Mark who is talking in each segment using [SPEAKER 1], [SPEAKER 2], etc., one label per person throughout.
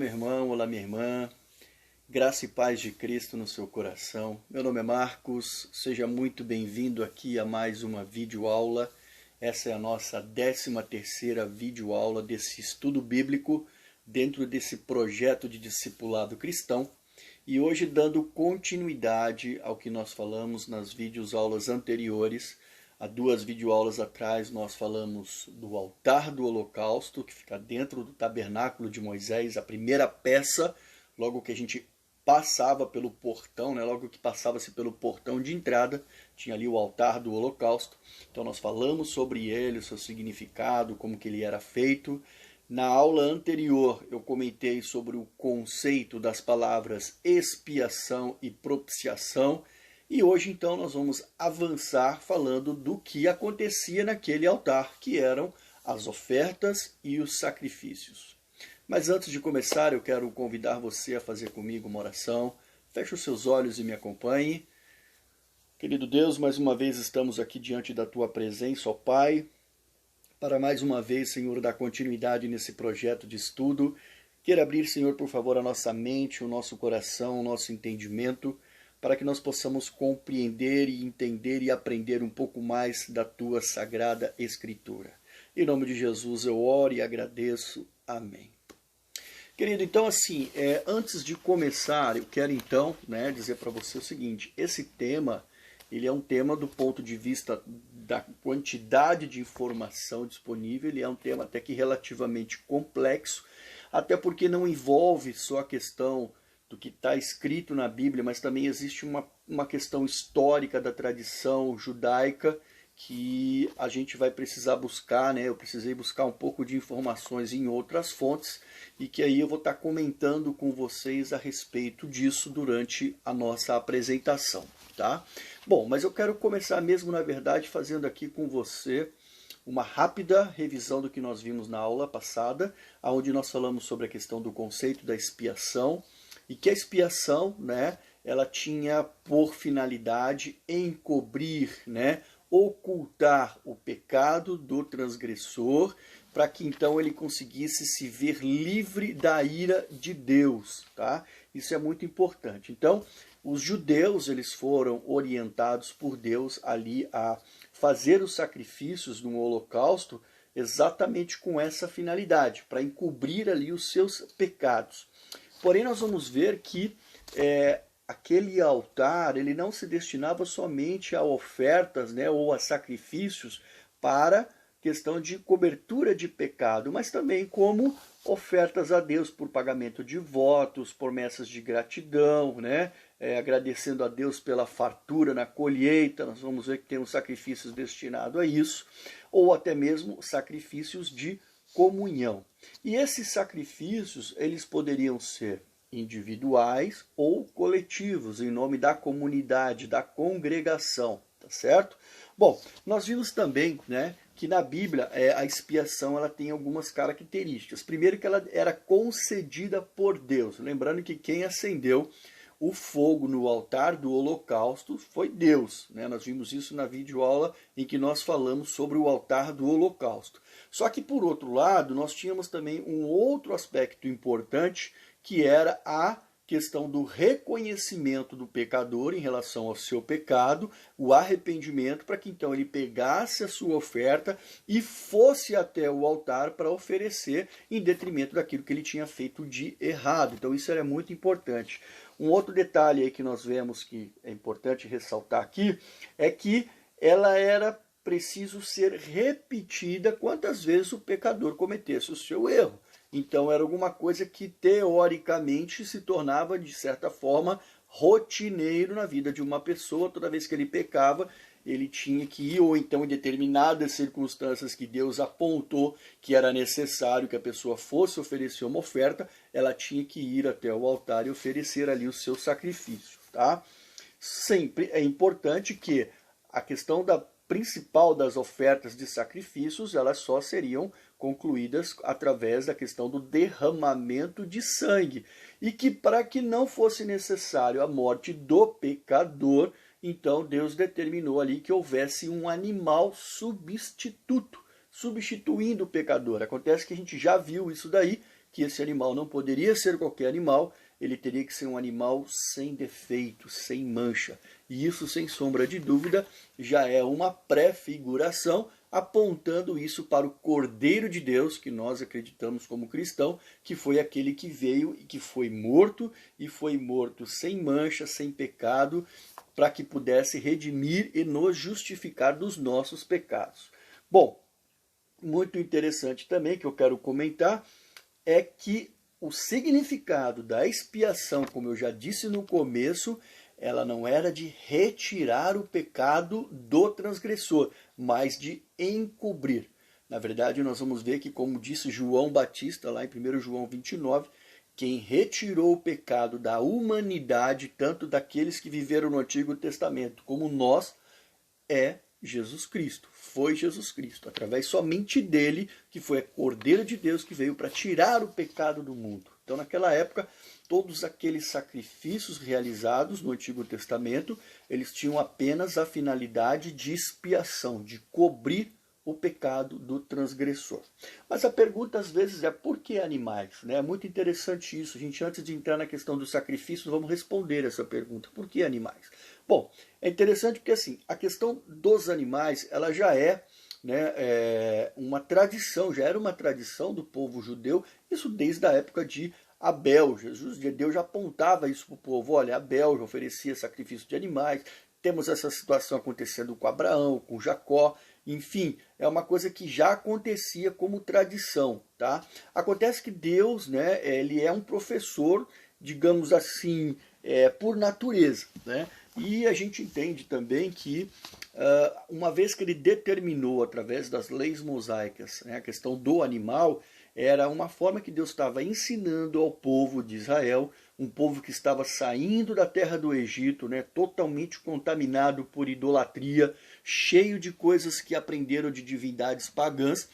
[SPEAKER 1] meu irmão, olá, minha irmã. Graça e paz de Cristo no seu coração. Meu nome é Marcos, seja muito bem-vindo aqui a mais uma videoaula. Essa é a nossa 13ª videoaula desse estudo bíblico dentro desse projeto de discipulado cristão. E hoje, dando continuidade ao que nós falamos nas videoaulas anteriores, há 2 videoaulas atrás nós falamos do altar do holocausto, que fica dentro do tabernáculo de Moisés, a primeira peça, logo que a gente passava pelo portão, logo que passava-se pelo portão de entrada, tinha ali o altar do holocausto. Então nós falamos sobre ele, o seu significado, como que ele era feito. Na aula anterior eu comentei sobre o conceito das palavras expiação e propiciação. E hoje então nós vamos avançar falando do que acontecia naquele altar, que eram as ofertas e os sacrifícios. Mas antes de começar, eu quero convidar você a fazer comigo uma oração. Feche os seus olhos e me acompanhe. Querido Deus, mais uma vez estamos aqui diante da Tua presença, ó Pai, para mais uma vez, Senhor, dar continuidade nesse projeto de estudo. Queira abrir, Senhor, por favor, a nossa mente, o nosso coração, o nosso entendimento, para que nós possamos compreender e entender e aprender um pouco mais da Tua Sagrada Escritura. Em nome de Jesus eu oro e agradeço. Amém. Querido, então assim, antes de começar, eu quero então dizer para você o seguinte: esse tema, ele é um tema do ponto de vista da quantidade de informação disponível, ele é um tema até que relativamente complexo, até porque não envolve só a questão do que está escrito na Bíblia, mas também existe uma questão histórica da tradição judaica que a gente vai precisar buscar, eu precisei buscar um pouco de informações em outras fontes e que aí eu vou estar comentando com vocês a respeito disso durante a nossa apresentação, tá? Bom, mas eu quero começar mesmo, na verdade, fazendo aqui com você uma rápida revisão do que nós vimos na aula passada, onde nós falamos sobre a questão do conceito da expiação e que a expiação, ela tinha por finalidade encobrir, ocultar o pecado do transgressor, para que então ele conseguisse se ver livre da ira de Deus, tá? Isso é muito importante. Então, os judeus, eles foram orientados por Deus ali a fazer os sacrifícios no holocausto exatamente com essa finalidade, para encobrir ali os seus pecados. Porém, nós vamos ver que aquele altar, ele não se destinava somente a ofertas, ou a sacrifícios para questão de cobertura de pecado, mas também como ofertas a Deus por pagamento de votos, promessas de gratidão, agradecendo a Deus pela fartura na colheita. Nós vamos ver que tem sacrifícios destinados a isso, ou até mesmo sacrifícios de comunhão. E esses sacrifícios, eles poderiam ser individuais ou coletivos, em nome da comunidade, da congregação, tá certo? Bom, nós vimos também, que na Bíblia a expiação ela tem algumas características. Primeiro, que ela era concedida por Deus. Lembrando que quem acendeu o fogo no altar do holocausto foi Deus. Nós vimos isso na videoaula em que nós falamos sobre o altar do holocausto. Só que, por outro lado, nós tínhamos também um outro aspecto importante, que era a questão do reconhecimento do pecador em relação ao seu pecado, o arrependimento, para que então ele pegasse a sua oferta e fosse até o altar para oferecer em detrimento daquilo que ele tinha feito de errado. Então isso era muito importante. Um outro detalhe aí que nós vemos que é importante ressaltar aqui é que ela era preciso ser repetida quantas vezes o pecador cometesse o seu erro. Então era alguma coisa que teoricamente se tornava, de certa forma, rotineiro na vida de uma pessoa. Toda vez que ele pecava, ele tinha que ir, ou então em determinadas circunstâncias que Deus apontou que era necessário que a pessoa fosse oferecer uma oferta, ela tinha que ir até o altar e oferecer ali o seu sacrifício, tá? Sempre é importante que a questão principal das ofertas de sacrifícios, elas só seriam concluídas através da questão do derramamento de sangue. E que para que não fosse necessário a morte do pecador, então Deus determinou ali que houvesse um animal substituto, substituindo o pecador. Acontece que a gente já viu isso daí, que esse animal não poderia ser qualquer animal, ele teria que ser um animal sem defeito, sem mancha. E isso, sem sombra de dúvida, já é uma pré-figuração apontando isso para o Cordeiro de Deus, que nós acreditamos como cristão, que foi aquele que veio e que foi morto sem mancha, sem pecado, para que pudesse redimir e nos justificar dos nossos pecados. Bom, muito interessante também que eu quero comentar é que o significado da expiação, como eu já disse no começo, ela não era de retirar o pecado do transgressor, mas de encobrir. Na verdade, nós vamos ver que, como disse João Batista, lá em 1 João 29, quem retirou o pecado da humanidade, tanto daqueles que viveram no Antigo Testamento como nós, é Jesus Cristo. Foi Jesus Cristo, através somente dele, que foi o Cordeiro de Deus que veio para tirar o pecado do mundo. Então, naquela época, todos aqueles sacrifícios realizados no Antigo Testamento, eles tinham apenas a finalidade de expiação, de cobrir o pecado do transgressor. Mas a pergunta às vezes é: por que animais? É muito interessante isso. A gente, antes de entrar na questão dos sacrifícios, vamos responder essa pergunta. Por que animais? Bom, é interessante porque assim, a questão dos animais, ela já é uma tradição, já era uma tradição do povo judeu, isso desde a época de Abel. Deus já apontava isso para o povo: olha, Abel já oferecia sacrifício de animais, temos essa situação acontecendo com Abraão, com Jacó, enfim, é uma coisa que já acontecia como tradição, tá? Acontece que Deus, ele é um professor, digamos assim, por natureza, E a gente entende também que, uma vez que ele determinou, através das leis mosaicas, a questão do animal, era uma forma que Deus estava ensinando ao povo de Israel, um povo que estava saindo da terra do Egito, totalmente contaminado por idolatria, cheio de coisas que aprenderam de divindades pagãs,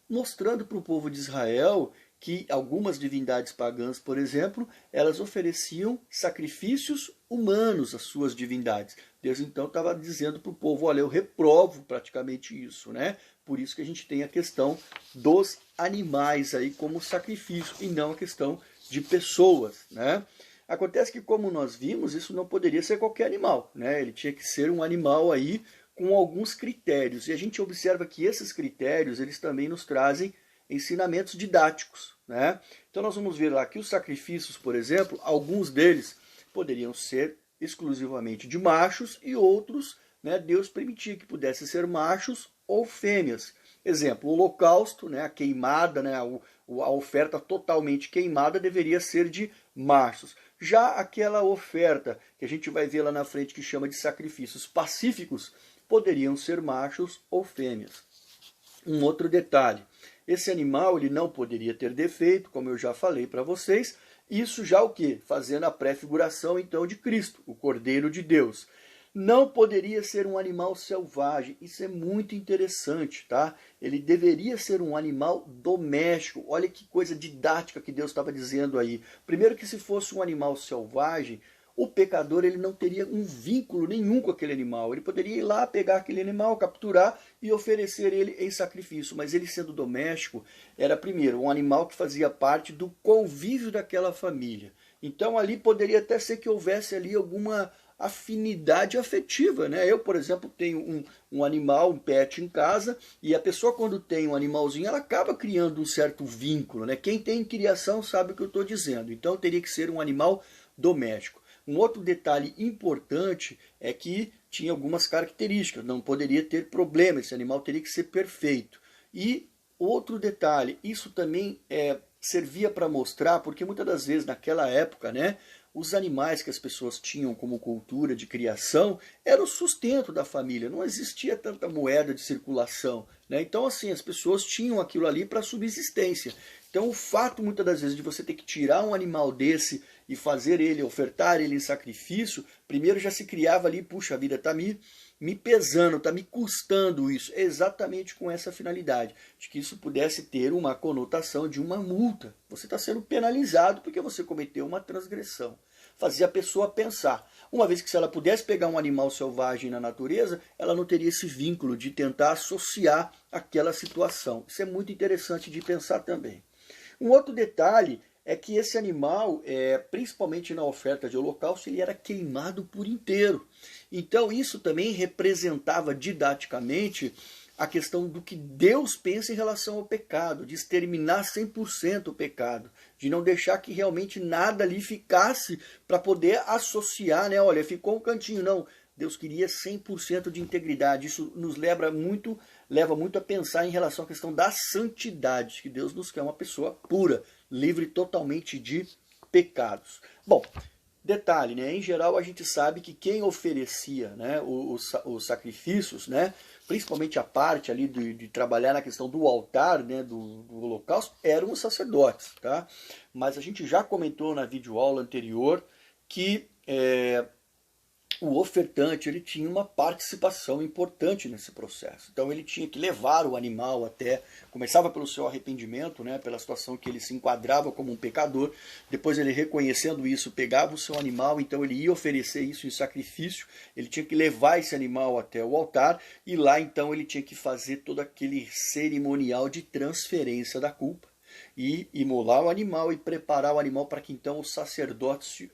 [SPEAKER 1] mostrando para o povo de Israel que algumas divindades pagãs, por exemplo, elas ofereciam sacrifícios humanos às suas divindades. Deus então estava dizendo para o povo: olha, eu reprovo praticamente isso, Por isso que a gente tem a questão dos animais aí como sacrifício e não a questão de pessoas, Acontece que, como nós vimos, isso não poderia ser qualquer animal, Ele tinha que ser um animal aí com alguns critérios. E a gente observa que esses critérios, eles também nos trazem ensinamentos didáticos, Então nós vamos ver lá que os sacrifícios, por exemplo, alguns deles poderiam ser exclusivamente de machos e outros, Deus permitia que pudessem ser machos ou fêmeas. Exemplo, o holocausto, a queimada, a oferta totalmente queimada deveria ser de machos. Já aquela oferta que a gente vai ver lá na frente que chama de sacrifícios pacíficos, poderiam ser machos ou fêmeas. Um outro detalhe: esse animal ele não poderia ter defeito, como eu já falei para vocês. Isso já o quê? Fazendo a pré-figuração então de Cristo, o Cordeiro de Deus. Não poderia ser um animal selvagem. Isso é muito interessante, tá? Ele deveria ser um animal doméstico. Olha que coisa didática que Deus estava dizendo aí. Primeiro, que se fosse um animal selvagem, o pecador ele não teria um vínculo nenhum com aquele animal. Ele poderia ir lá, pegar aquele animal, capturar e oferecer ele em sacrifício. Mas ele, sendo doméstico, era primeiro um animal que fazia parte do convívio daquela família. Então ali poderia até ser que houvesse ali alguma afinidade afetiva, Eu, por exemplo, tenho um animal, um pet em casa, e a pessoa, quando tem um animalzinho, ela acaba criando um certo vínculo, Quem tem criação sabe o que eu estou dizendo. Então teria que ser um animal doméstico. Um outro detalhe importante é que tinha algumas características, não poderia ter problema, esse animal teria que ser perfeito. E outro detalhe, isso também servia para mostrar, porque muitas das vezes naquela época, os animais que as pessoas tinham como cultura de criação era o sustento da família, não existia tanta moeda de circulação, Então assim, as pessoas tinham aquilo ali para subsistência. Então o fato muitas das vezes de você ter que tirar um animal desse e fazer ele, ofertar ele em sacrifício, primeiro já se criava ali: puxa vida, está me pesando, está me custando isso. Exatamente com essa finalidade, de que isso pudesse ter uma conotação de uma multa. Você está sendo penalizado porque você cometeu uma transgressão. Fazia a pessoa pensar. Uma vez que, se ela pudesse pegar um animal selvagem na natureza, ela não teria esse vínculo de tentar associar aquela situação. Isso é muito interessante de pensar também. Um outro detalhe é que esse animal, principalmente na oferta de holocausto, ele era queimado por inteiro. Então isso também representava didaticamente a questão do que Deus pensa em relação ao pecado, de exterminar 100% o pecado, de não deixar que realmente nada ali ficasse para poder associar, né? Olha, ficou um cantinho, não. Deus queria 100% de integridade. Isso nos leva muito a pensar em relação à questão da santidade, que Deus nos quer uma pessoa pura, livre totalmente de pecados. Bom, detalhe, né? Em geral a gente sabe que quem oferecia, né, os sacrifícios, né, principalmente a parte ali de trabalhar na questão do altar, né, do holocausto, eram os sacerdotes, tá? Mas a gente já comentou na videoaula anterior que o ofertante ele tinha uma participação importante nesse processo. Então ele tinha que levar o animal até, começava pelo seu arrependimento, né, pela situação que ele se enquadrava como um pecador, depois ele reconhecendo isso, pegava o seu animal, então ele ia oferecer isso em sacrifício, ele tinha que levar esse animal até o altar, e lá então ele tinha que fazer todo aquele cerimonial de transferência da culpa, e imolar o animal e preparar o animal para que então o sacerdote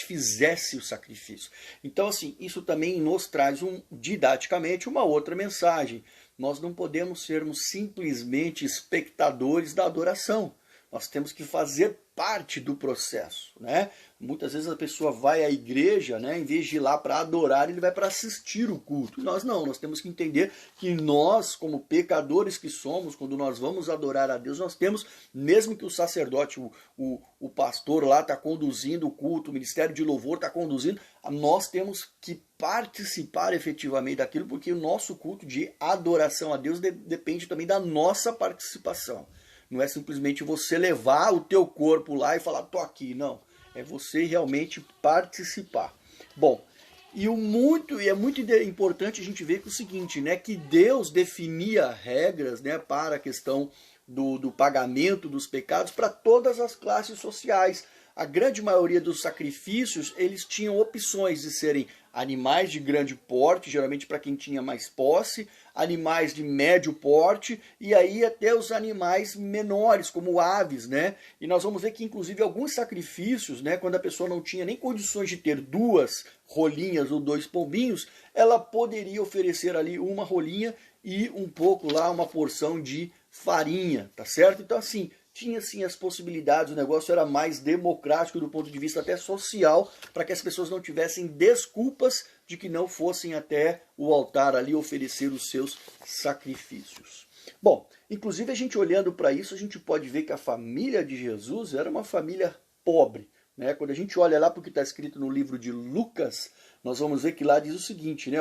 [SPEAKER 1] fizesse o sacrifício. Então assim, isso também nos traz didaticamente uma outra mensagem. Nós não podemos sermos simplesmente espectadores da adoração. Nós temos que fazer parte do processo, né? Muitas vezes a pessoa vai à igreja, né? Em vez de ir lá para adorar, ele vai para assistir o culto. Nós não, nós temos que entender que nós, como pecadores que somos, quando nós vamos adorar a Deus, nós temos, mesmo que o sacerdote, o pastor lá está conduzindo o culto, o ministério de louvor está conduzindo, nós temos que participar efetivamente daquilo, porque o nosso culto de adoração a Deus depende também da nossa participação. Não é simplesmente você levar o teu corpo lá e falar, tô aqui. Não, é você realmente participar. Bom, e é muito importante a gente ver que o seguinte, né, que Deus definia regras, né, para a questão do pagamento dos pecados para todas as classes sociais. A grande maioria dos sacrifícios, eles tinham opções de serem animais de grande porte, geralmente para quem tinha mais posse, animais de médio porte e aí até os animais menores, como aves, né? E nós vamos ver que inclusive alguns sacrifícios, né, quando a pessoa não tinha nem condições de ter 2 rolinhas ou 2 pombinhos, ela poderia oferecer ali uma rolinha e um pouco lá, uma porção de farinha, tá certo? Então assim, tinha sim as possibilidades, o negócio era mais democrático do ponto de vista até social, para que as pessoas não tivessem desculpas de que não fossem até o altar ali oferecer os seus sacrifícios. Bom, inclusive a gente olhando para isso, a gente pode ver que a família de Jesus era uma família pobre, né? Quando a gente olha lá para o que está escrito no livro de Lucas, nós vamos ver que lá diz o seguinte, né?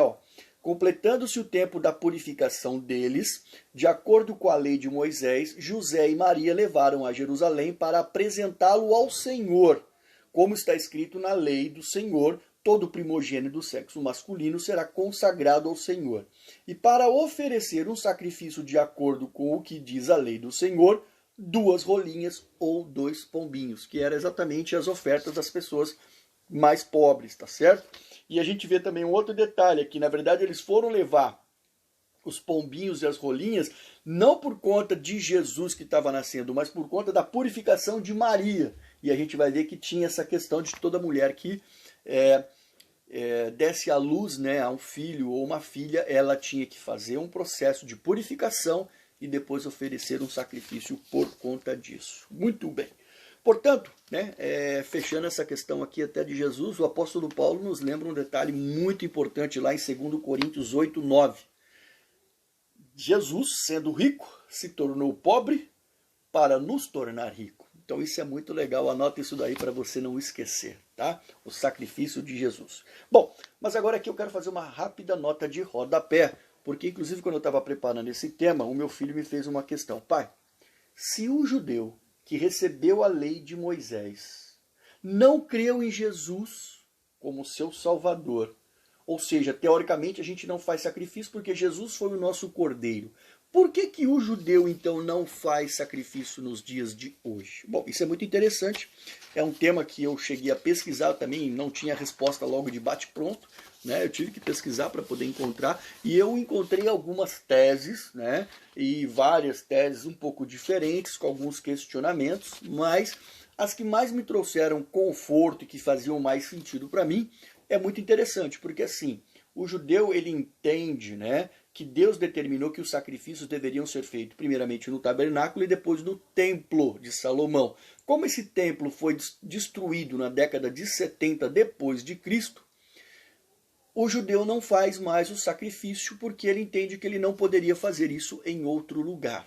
[SPEAKER 1] Completando-se o tempo da purificação deles, de acordo com a lei de Moisés, José e Maria levaram a Jerusalém para apresentá-lo ao Senhor. Como está escrito na lei do Senhor, todo primogênito do sexo masculino será consagrado ao Senhor. E para oferecer um sacrifício de acordo com o que diz a lei do Senhor, 2 rolinhas ou 2 pombinhos, que eram exatamente as ofertas das pessoas mais pobres, tá certo? E a gente vê também um outro detalhe aqui, na verdade eles foram levar os pombinhos e as rolinhas não por conta de Jesus que estava nascendo, mas por conta da purificação de Maria. E a gente vai ver que tinha essa questão de toda mulher que desse à luz, né, a um filho ou uma filha, ela tinha que fazer um processo de purificação e depois oferecer um sacrifício por conta disso. Muito bem. Portanto, né, fechando essa questão aqui até de Jesus, o apóstolo Paulo nos lembra um detalhe muito importante lá em 2 Coríntios 8, 9. Jesus, sendo rico, se tornou pobre para nos tornar rico. Então isso é muito legal, anota isso daí para você não esquecer, tá? O sacrifício de Jesus. Bom, mas agora aqui eu quero fazer uma rápida nota de rodapé, porque inclusive quando eu estava preparando esse tema, o meu filho me fez uma questão. Pai, se o judeu que recebeu a lei de Moisés não creu em Jesus como seu Salvador, ou seja, teoricamente a gente não faz sacrifício porque Jesus foi o nosso cordeiro, Por que que o judeu, então, não faz sacrifício nos dias de hoje? Bom, isso é muito interessante. É um tema que eu cheguei a pesquisar também, não tinha resposta logo de bate-pronto, né? Eu tive que pesquisar para poder encontrar, e eu encontrei algumas teses, né? E várias teses um pouco diferentes, com alguns questionamentos, mas as que mais me trouxeram conforto e que faziam mais sentido para mim é muito interessante, porque assim, o judeu ele entende, né, que Deus determinou que os sacrifícios deveriam ser feitos primeiramente no tabernáculo e depois no templo de Salomão. Como esse templo foi destruído na década de 70 depois de Cristo, o judeu não faz mais o sacrifício porque ele entende que ele não poderia fazer isso em outro lugar.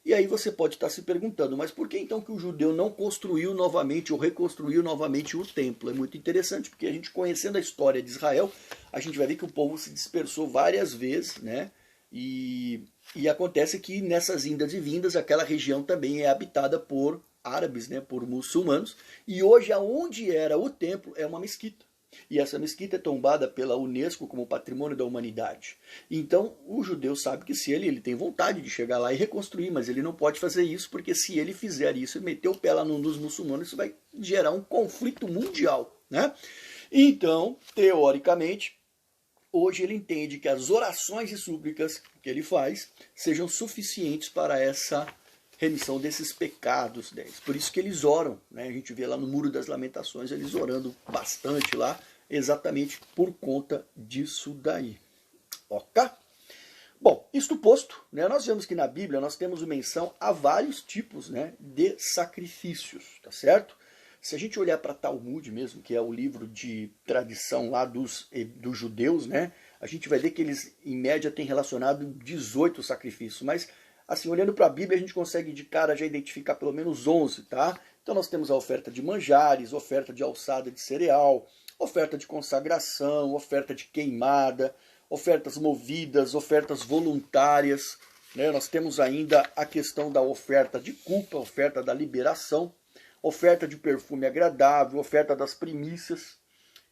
[SPEAKER 1] E aí você pode estar se perguntando, mas por que então que o judeu não construiu novamente ou reconstruiu novamente o templo? É muito interessante, porque a gente conhecendo a história de Israel, a gente vai ver que o povo se dispersou várias vezes, né? E acontece que nessas indas e vindas, aquela região também é habitada por árabes, né? Por muçulmanos, e hoje aonde era o templo é uma mesquita. E essa mesquita é tombada pela Unesco como Patrimônio da Humanidade. Então o judeu sabe que se ele tem vontade de chegar lá e reconstruir, mas ele não pode fazer isso, porque se ele fizer isso e meter o pé lá nos muçulmanos, isso vai gerar um conflito mundial, né? Então, teoricamente, hoje ele entende que as orações e súplicas que ele faz sejam suficientes para essa remissão desses pecados deles. Por isso que eles oram, né? A gente vê lá no Muro das Lamentações, eles orando bastante lá, exatamente por conta disso daí. Ok? Bom, isto posto, né, nós vemos que na Bíblia nós temos menção a vários tipos, né, de sacrifícios, tá certo? Se a gente olhar para Talmud mesmo, que é o livro de tradição lá dos judeus, né, a gente vai ver que eles, em média, têm relacionado 18 sacrifícios, mas assim, olhando para a Bíblia, a gente consegue de cara já identificar pelo menos 11, tá? Então nós temos a oferta de manjares, oferta de alçada de cereal, oferta de consagração, oferta de queimada, ofertas movidas, ofertas voluntárias, né? Nós temos ainda a questão da oferta de culpa, oferta da liberação, oferta de perfume agradável, oferta das primícias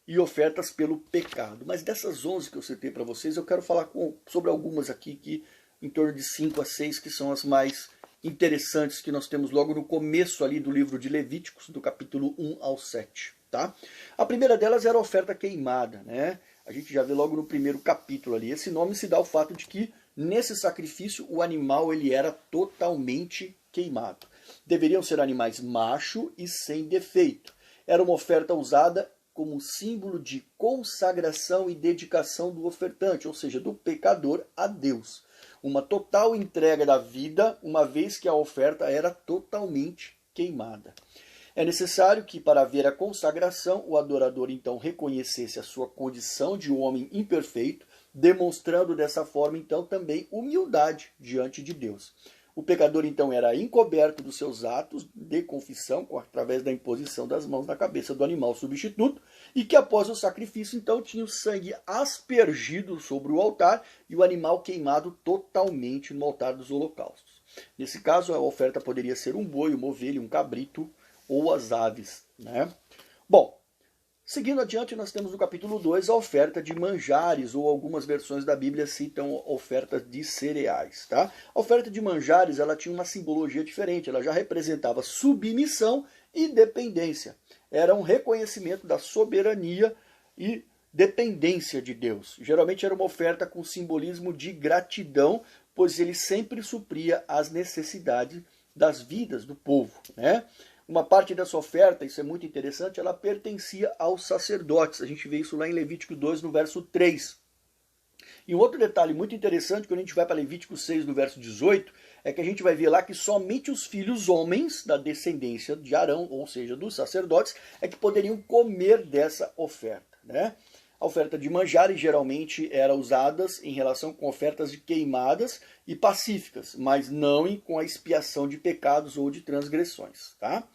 [SPEAKER 1] e ofertas pelo pecado. Mas dessas 11 que eu citei para vocês, eu quero falar sobre algumas aqui que em torno de 5 a 6, que são as mais interessantes que nós temos logo no começo ali do livro de Levíticos, do capítulo 1 ao 7. Tá? A primeira delas era a oferta queimada, né? A gente já vê logo no primeiro capítulo ali. Esse nome se dá ao fato de que nesse sacrifício o animal ele era totalmente queimado. Deveriam ser animais macho e sem defeito. Era uma oferta usada como símbolo de consagração e dedicação do ofertante, ou seja, do pecador a Deus. Uma total entrega da vida, uma vez que a oferta era totalmente queimada. É necessário que, para haver a consagração, o adorador então reconhecesse a sua condição de homem imperfeito, demonstrando dessa forma então também humildade diante de Deus. O pecador então era encoberto dos seus atos de confissão, através da imposição das mãos na cabeça do animal substituto, e que após o sacrifício então tinha o sangue aspergido sobre o altar e o animal queimado totalmente no altar dos holocaustos. Nesse caso, a oferta poderia ser um boi, uma ovelha, um cabrito ou as aves, né? Bom, seguindo adiante, nós temos no capítulo 2 a oferta de manjares, ou algumas versões da Bíblia citam oferta de cereais. Tá? A oferta de manjares ela tinha uma simbologia diferente, ela já representava submissão e dependência. Era um reconhecimento da soberania e dependência de Deus. Geralmente era uma oferta com simbolismo de gratidão, pois ele sempre supria as necessidades das vidas do povo, né? Uma parte dessa oferta, isso é muito interessante, ela pertencia aos sacerdotes. A gente vê isso lá em Levítico 2, no verso 3. E um outro detalhe muito interessante, quando a gente vai para Levítico 6, no verso 18, é que a gente vai ver lá que somente os filhos homens da descendência de Arão, ou seja, dos sacerdotes, é que poderiam comer dessa oferta, né? A oferta de manjares geralmente era usada em relação com ofertas de queimadas e pacíficas, mas não com a expiação de pecados ou de transgressões. Tá?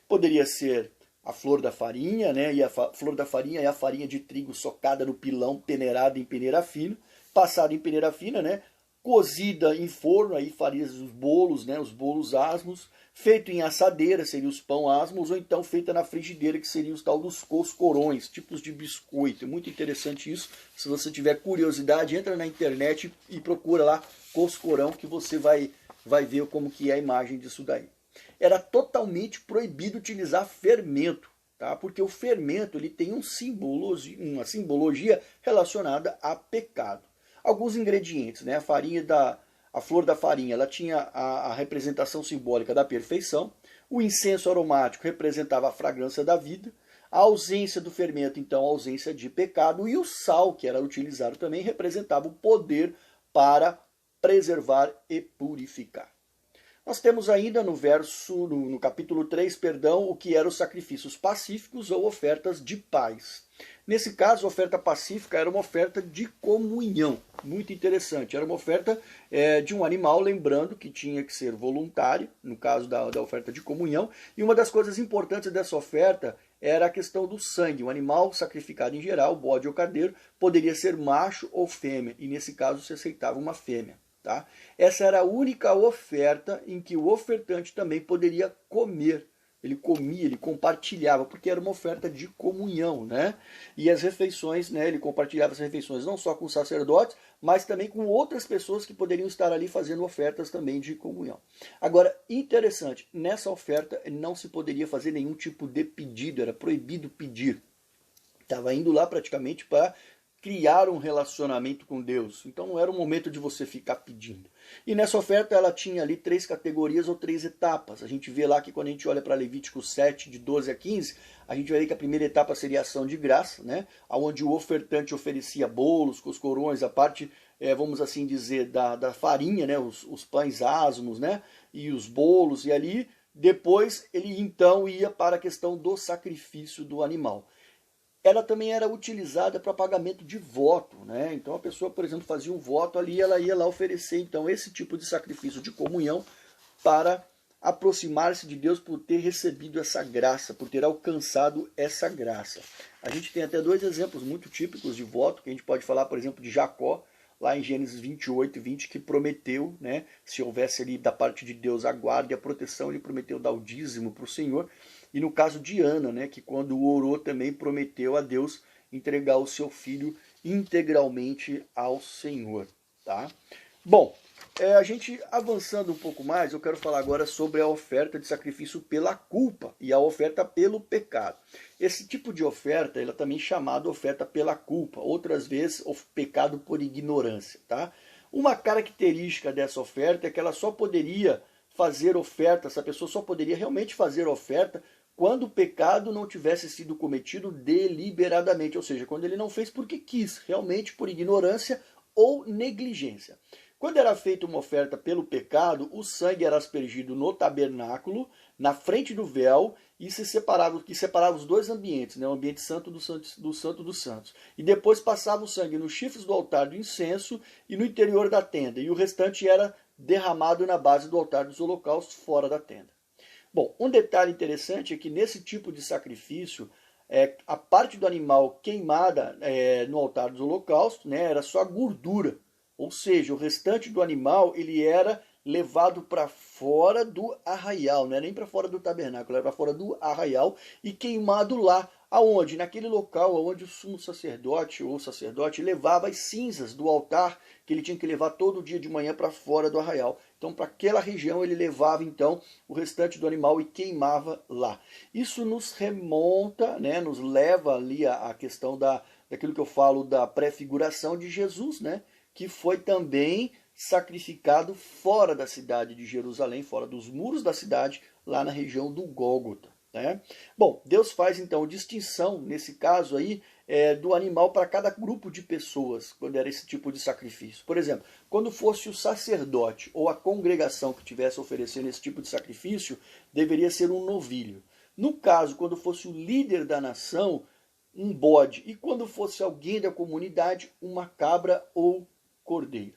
[SPEAKER 1] Poderia ser a flor da farinha, né? E a flor da farinha é a farinha de trigo socada no pilão, peneirada em peneira fina, passada em peneira fina, né? cozida em forno, aí faria os bolos, né, os bolos asmos, feito em assadeira, seria os pão asmos, ou então feita na frigideira, que seria os tal dos coscorões, tipos de biscoito. É muito interessante isso. Se você tiver curiosidade, entra na internet e procura lá coscorão, que você vai ver como que é a imagem disso daí. Era totalmente proibido utilizar fermento, tá? Porque o fermento ele tem uma simbologia relacionada a pecado. Alguns ingredientes, né? A flor da farinha, ela tinha a representação simbólica da perfeição. O incenso aromático representava a fragrância da vida. A ausência do fermento, então, a ausência de pecado. E o sal, que era utilizado também, representava o poder para preservar e purificar. Nós temos ainda no capítulo 3, o que eram os sacrifícios pacíficos ou ofertas de paz. Nesse caso, a oferta pacífica era uma oferta de comunhão, muito interessante. Era uma oferta de um animal, lembrando que tinha que ser voluntário, no caso da oferta de comunhão. E uma das coisas importantes dessa oferta era a questão do sangue. O animal sacrificado em geral, bode ou carneiro, poderia ser macho ou fêmea, e nesse caso se aceitava uma fêmea. Tá? Essa era a única oferta em que o ofertante também poderia comer. Ele comia, ele compartilhava, porque era uma oferta de comunhão, né? E as refeições, né? Ele compartilhava as refeições não só com os sacerdotes, mas também com outras pessoas que poderiam estar ali fazendo ofertas também de comunhão. Agora, interessante, nessa oferta não se poderia fazer nenhum tipo de pedido, era proibido pedir. Estava indo lá praticamente para criar um relacionamento com Deus. Então não era o momento de você ficar pedindo. E nessa oferta ela tinha ali 3 categorias ou 3 etapas. A gente vê lá que quando a gente olha para Levítico 7, de 12 a 15, a gente vai ver que a primeira etapa seria a ação de graça, né? Onde o ofertante oferecia bolos, coscorões, a parte, vamos assim dizer, da farinha, né? Os pães asmos, né? E os bolos, e ali depois ele então ia para a questão do sacrifício do animal. Ela também era utilizada para pagamento de voto, né? Então a pessoa, por exemplo, fazia um voto ali, ela ia lá oferecer então esse tipo de sacrifício de comunhão para aproximar-se de Deus por ter recebido essa graça, por ter alcançado essa graça. A gente tem até 2 exemplos muito típicos de voto, que a gente pode falar, por exemplo, de Jacó, lá em Gênesis 28 e 20, que prometeu, né, se houvesse ali da parte de Deus a guarda e a proteção, ele prometeu dar o dízimo para o Senhor. E no caso de Ana, né, que quando orou também prometeu a Deus entregar o seu filho integralmente ao Senhor. Tá? Bom, a gente avançando um pouco mais, eu quero falar agora sobre a oferta de sacrifício pela culpa e a oferta pelo pecado. Esse tipo de oferta, ela também é chamada oferta pela culpa, outras vezes o pecado por ignorância. Tá? Uma característica dessa oferta é que ela só poderia fazer oferta, essa pessoa só poderia realmente fazer oferta quando o pecado não tivesse sido cometido deliberadamente, ou seja, quando ele não fez porque quis, realmente por ignorância ou negligência. Quando era feita uma oferta pelo pecado, o sangue era aspergido no tabernáculo, na frente do véu, e separava os 2 ambientes, né? O ambiente santo do santo dos santos. E depois passava o sangue nos chifres do altar do incenso e no interior da tenda, e o restante era derramado na base do altar dos holocaustos fora da tenda. Bom, um detalhe interessante é que nesse tipo de sacrifício, a parte do animal queimada no altar dos holocaustos, né, era só a gordura. Ou seja, o restante do animal ele era levado para fora do arraial, não era nem para fora do tabernáculo, era para fora do arraial e queimado lá. Aonde? Naquele local onde o sumo sacerdote ou sacerdote levava as cinzas do altar que ele tinha que levar todo dia de manhã para fora do arraial. Então, para aquela região, ele levava então o restante do animal e queimava lá. Isso nos remonta, né, nos leva ali à questão daquilo que eu falo da prefiguração de Jesus, né, que foi também sacrificado fora da cidade de Jerusalém, fora dos muros da cidade, lá na região do Gólgota. Né? Bom, Deus faz então distinção, nesse caso aí, do animal para cada grupo de pessoas, quando era esse tipo de sacrifício. Por exemplo, quando fosse o sacerdote ou a congregação que estivesse oferecendo esse tipo de sacrifício, deveria ser um novilho. No caso, quando fosse o líder da nação, um bode. E quando fosse alguém da comunidade, uma cabra ou cordeiro.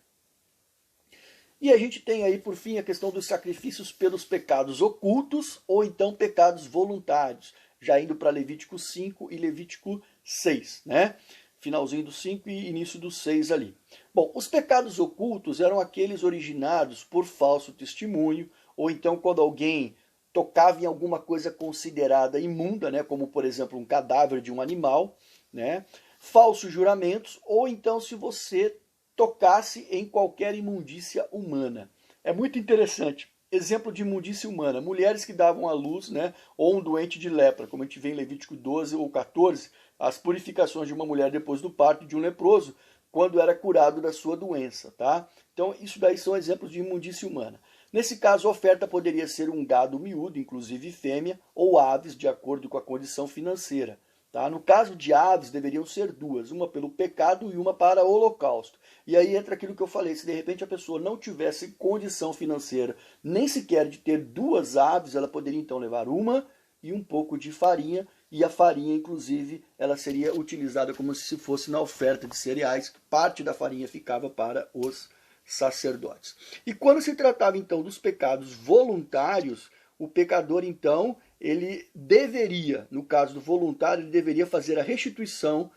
[SPEAKER 1] E a gente tem aí, por fim, a questão dos sacrifícios pelos pecados ocultos ou então pecados voluntários, já indo para Levítico 5 e Levítico 6. Né? finalzinho do 5 e início do 6 ali. Bom, os pecados ocultos eram aqueles originados por falso testemunho, ou então quando alguém tocava em alguma coisa considerada imunda, né, como por exemplo um cadáver de um animal, né, falsos juramentos, ou então se você tocasse em qualquer imundícia humana. É muito interessante. Exemplo de imundícia humana, mulheres que davam à luz, né, ou um doente de lepra, como a gente vê em Levítico 12 ou 14, as purificações de uma mulher depois do parto de um leproso, quando era curado da sua doença, tá? Então, isso daí são exemplos de imundícia humana. Nesse caso, a oferta poderia ser um gado miúdo, inclusive fêmea, ou aves, de acordo com a condição financeira. Tá? No caso de aves, deveriam ser duas, uma pelo pecado e uma para o holocausto. E aí entra aquilo que eu falei, se de repente a pessoa não tivesse condição financeira, nem sequer de ter duas aves, ela poderia então levar uma e um pouco de farinha, e a farinha, inclusive, ela seria utilizada como se fosse na oferta de cereais, que parte da farinha ficava para os sacerdotes. E quando se tratava então dos pecados voluntários, o pecador então, ele deveria, no caso do voluntário, ele deveria fazer a restituição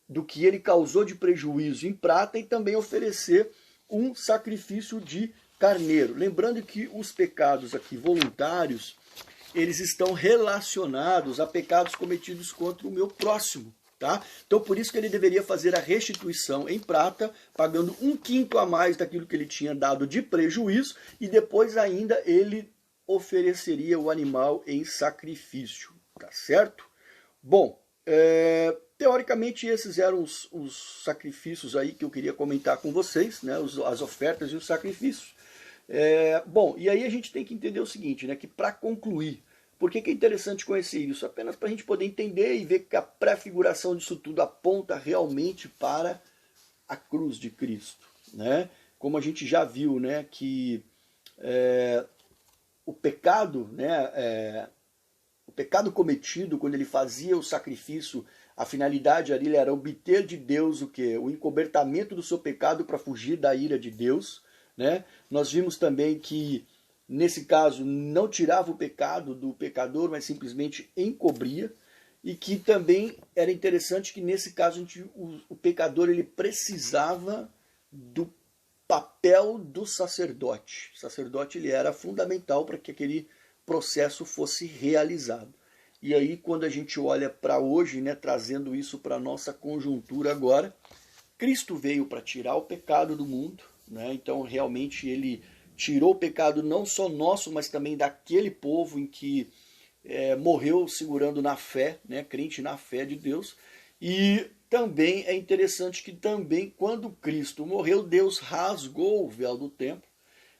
[SPEAKER 1] do que ele causou de prejuízo em prata e também oferecer um sacrifício de carneiro. Lembrando que os pecados aqui voluntários, eles estão relacionados a pecados cometidos contra o meu próximo. Tá? Então, por isso que ele deveria fazer a restituição em prata, pagando 1/5 a mais daquilo que ele tinha dado de prejuízo, e depois ainda ele ofereceria o animal em sacrifício. Tá certo? Bom, teoricamente esses eram os sacrifícios aí que eu queria comentar com vocês, né? As ofertas e os sacrifícios. Bom, e aí a gente tem que entender o seguinte, né? Que para concluir, por que é interessante conhecer isso? Apenas para a gente poder entender e ver que a prefiguração disso tudo aponta realmente para a cruz de Cristo, né? Como a gente já viu, né? Que o pecado, né? O pecado cometido quando ele fazia o sacrifício, a finalidade ali era obter de Deus o quê? O encobertamento do seu pecado para fugir da ira de Deus, né? Nós vimos também que nesse caso não tirava o pecado do pecador, mas simplesmente encobria, e que também era interessante que nesse caso o pecador ele precisava do papel do sacerdote. O sacerdote ele era fundamental para que aquele processo fosse realizado. E aí quando a gente olha para hoje, né, trazendo isso para a nossa conjuntura agora, Cristo veio para tirar o pecado do mundo, né? Então realmente ele tirou o pecado não só nosso, mas também daquele povo em que morreu segurando na fé, né, crente na fé de Deus. E também é interessante que também quando Cristo morreu, Deus rasgou o véu do templo,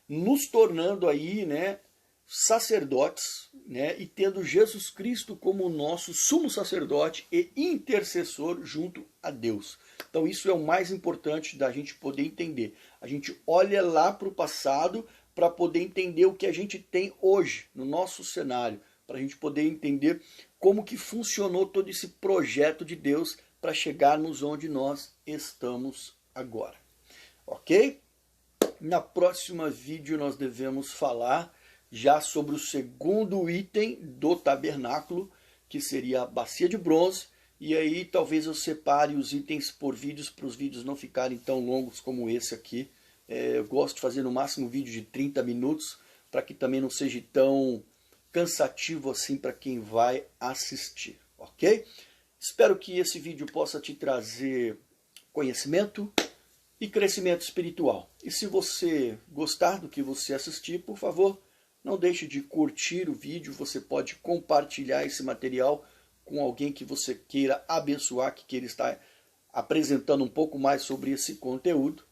[SPEAKER 1] nos tornando aí, né, sacerdotes, né, e tendo Jesus Cristo como nosso sumo sacerdote e intercessor junto a Deus. Então isso é o mais importante da gente poder entender. A gente olha lá para o passado para poder entender o que a gente tem hoje no nosso cenário, para a gente poder entender como que funcionou todo esse projeto de Deus para chegarmos onde nós estamos agora. Ok? Na próxima vídeo nós devemos falar já sobre o segundo item do tabernáculo, que seria a bacia de bronze, e aí talvez eu separe os itens por vídeos, para os vídeos não ficarem tão longos como esse aqui. Eu gosto de fazer no máximo um vídeo de 30 minutos, para que também não seja tão cansativo assim para quem vai assistir, ok? Espero que esse vídeo possa te trazer conhecimento e crescimento espiritual. E se você gostar do que você assistir, por favor, não deixe de curtir o vídeo. Você pode compartilhar esse material com alguém que você queira abençoar, que queira estar apresentando um pouco mais sobre esse conteúdo.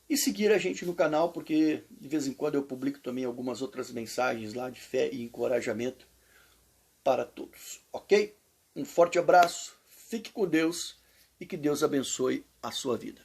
[SPEAKER 1] E seguir a gente no canal, porque de vez em quando eu publico também algumas outras mensagens lá de fé e encorajamento para todos, ok? Um forte abraço, fique com Deus e que Deus abençoe a sua vida.